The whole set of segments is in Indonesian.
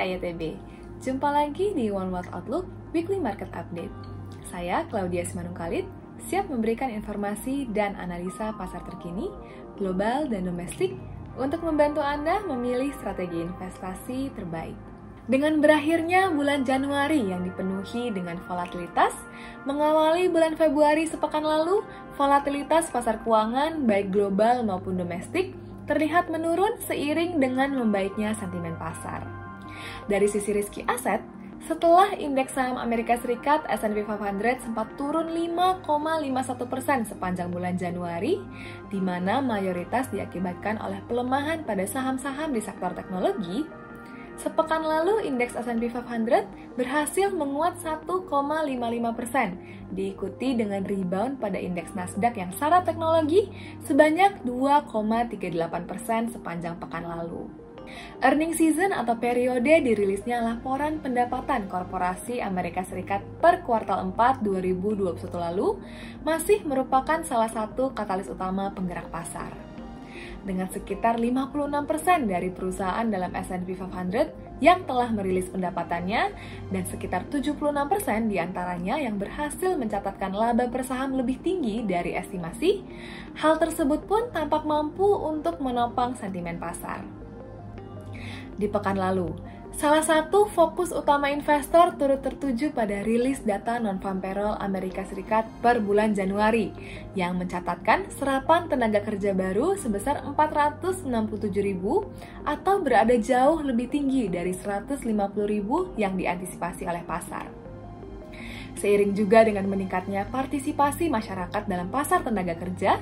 IITB. Jumpa lagi di One World Outlook Weekly Market Update. Saya Claudia Simanungkalit, siap memberikan informasi dan analisa pasar terkini, global dan domestik untuk membantu Anda memilih strategi investasi terbaik. Dengan berakhirnya bulan Januari yang dipenuhi dengan volatilitas, mengawali bulan Februari sepekan lalu, volatilitas pasar keuangan baik global maupun domestik terlihat menurun seiring dengan membaiknya sentimen pasar. Dari sisi riski aset, setelah indeks saham Amerika Serikat S&P 500 sempat turun 5,51% sepanjang bulan Januari, di mana mayoritas diakibatkan oleh pelemahan pada saham-saham di sektor teknologi, sepekan lalu indeks S&P 500 berhasil menguat 1,55%, diikuti dengan rebound pada indeks Nasdaq yang syarat teknologi sebanyak 2,38% sepanjang pekan lalu. Earning season atau periode dirilisnya laporan pendapatan korporasi Amerika Serikat per kuartal 4 2021 lalu masih merupakan salah satu katalis utama penggerak pasar. Dengan sekitar 56% dari perusahaan dalam S&P 500 yang telah merilis pendapatannya dan sekitar 76% diantaranya yang berhasil mencatatkan laba per saham lebih tinggi dari estimasi, hal tersebut pun tampak mampu untuk menopang sentimen pasar. Di pekan lalu, salah satu fokus utama investor turut tertuju pada rilis data non-farm payroll Amerika Serikat per bulan Januari yang mencatatkan serapan tenaga kerja baru sebesar 467.000 atau berada jauh lebih tinggi dari 150.000 yang diantisipasi oleh pasar. Seiring juga dengan meningkatnya partisipasi masyarakat dalam pasar tenaga kerja,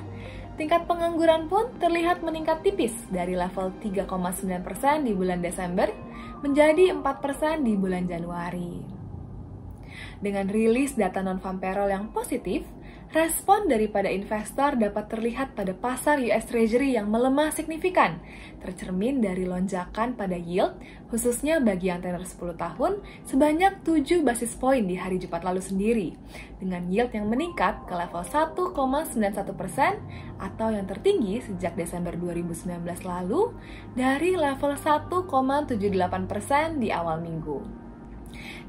tingkat pengangguran pun terlihat meningkat tipis dari level 3,9% di bulan Desember menjadi 4% di bulan Januari. Dengan rilis data non-farm payroll yang positif, respon daripada investor dapat terlihat pada pasar US Treasury yang melemah signifikan, tercermin dari lonjakan pada yield, khususnya bagi yang tenor 10 tahun, sebanyak 7 basis poin di hari Jumat lalu sendiri, dengan yield yang meningkat ke level 1,91% atau yang tertinggi sejak Desember 2019 lalu dari level 1,78% di awal minggu.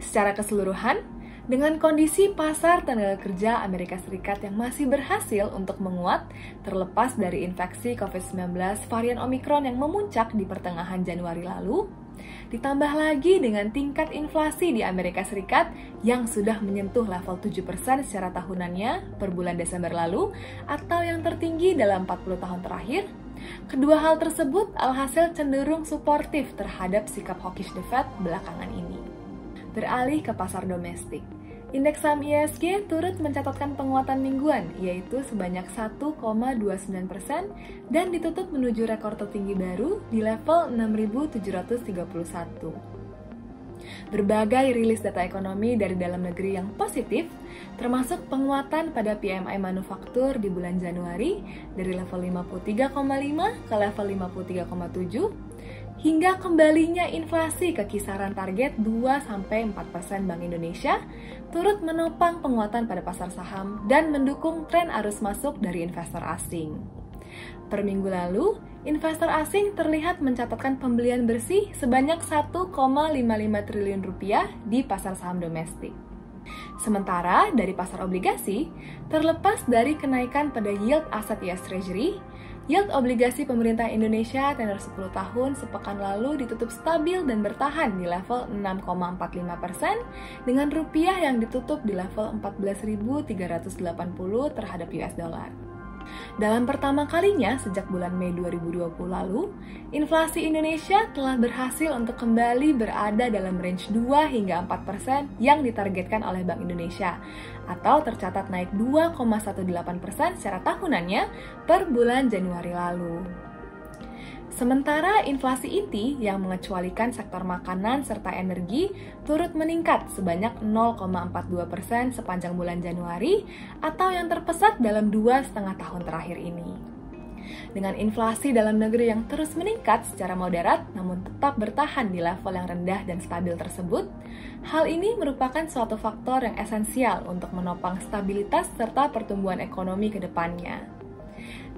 Secara keseluruhan, dengan kondisi pasar tenaga kerja Amerika Serikat yang masih berhasil untuk menguat terlepas dari infeksi COVID-19 varian Omicron yang memuncak di pertengahan Januari lalu, ditambah lagi dengan tingkat inflasi di Amerika Serikat yang sudah menyentuh level 7% secara tahunannya per bulan Desember lalu atau yang tertinggi dalam 40 tahun terakhir, kedua hal tersebut alhasil cenderung suportif terhadap sikap hawkish The Fed belakangan ini. Beralih ke pasar domestik, indeks saham ISG turut mencatatkan penguatan mingguan, yaitu sebanyak 1,29% dan ditutup menuju rekor tertinggi baru di level 6.731. Berbagai rilis data ekonomi dari dalam negeri yang positif, termasuk penguatan pada PMI manufaktur di bulan Januari dari level 53,5 ke level 53,7, hingga kembalinya inflasi ke kisaran target 2-4% Bank Indonesia, turut menopang penguatan pada pasar saham dan mendukung tren arus masuk dari investor asing. Per minggu lalu, investor asing terlihat mencatatkan pembelian bersih sebanyak 1,55 triliun rupiah di pasar saham domestik. Sementara dari pasar obligasi, terlepas dari kenaikan pada yield aset US Treasury, yield obligasi pemerintah Indonesia tenor 10 tahun sepekan lalu ditutup stabil dan bertahan di level 6,45% dengan rupiah yang ditutup di level 14.380 terhadap US dollar. Dalam pertama kalinya sejak bulan Mei 2020 lalu, inflasi Indonesia telah berhasil untuk kembali berada dalam range 2 hingga 4% yang ditargetkan oleh Bank Indonesia, atau tercatat naik 2,18% secara tahunannya per bulan Januari lalu. Sementara inflasi inti yang mengecualikan sektor makanan serta energi turut meningkat sebanyak 0,42% sepanjang bulan Januari atau yang terpesat dalam 2,5 tahun terakhir ini. Dengan inflasi dalam negeri yang terus meningkat secara moderat namun tetap bertahan di level yang rendah dan stabil tersebut, hal ini merupakan suatu faktor yang esensial untuk menopang stabilitas serta pertumbuhan ekonomi ke depannya.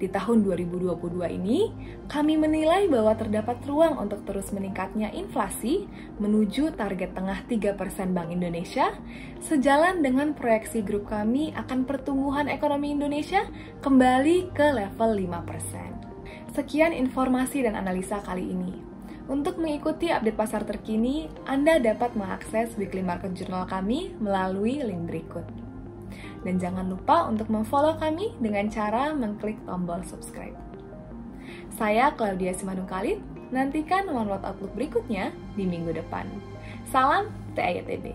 Di tahun 2022 ini, kami menilai bahwa terdapat ruang untuk terus meningkatnya inflasi menuju target tengah 3% Bank Indonesia, sejalan dengan proyeksi grup kami akan pertumbuhan ekonomi Indonesia kembali ke level 5%. Sekian informasi dan analisa kali ini. Untuk mengikuti update pasar terkini, Anda dapat mengakses Weekly Market Journal kami melalui link berikut. Dan jangan lupa untuk memfollow kami dengan cara mengklik tombol subscribe. Saya Claudia Simanung Khalid, nantikan OneWorld Outlook berikutnya di minggu depan. Salam TITB.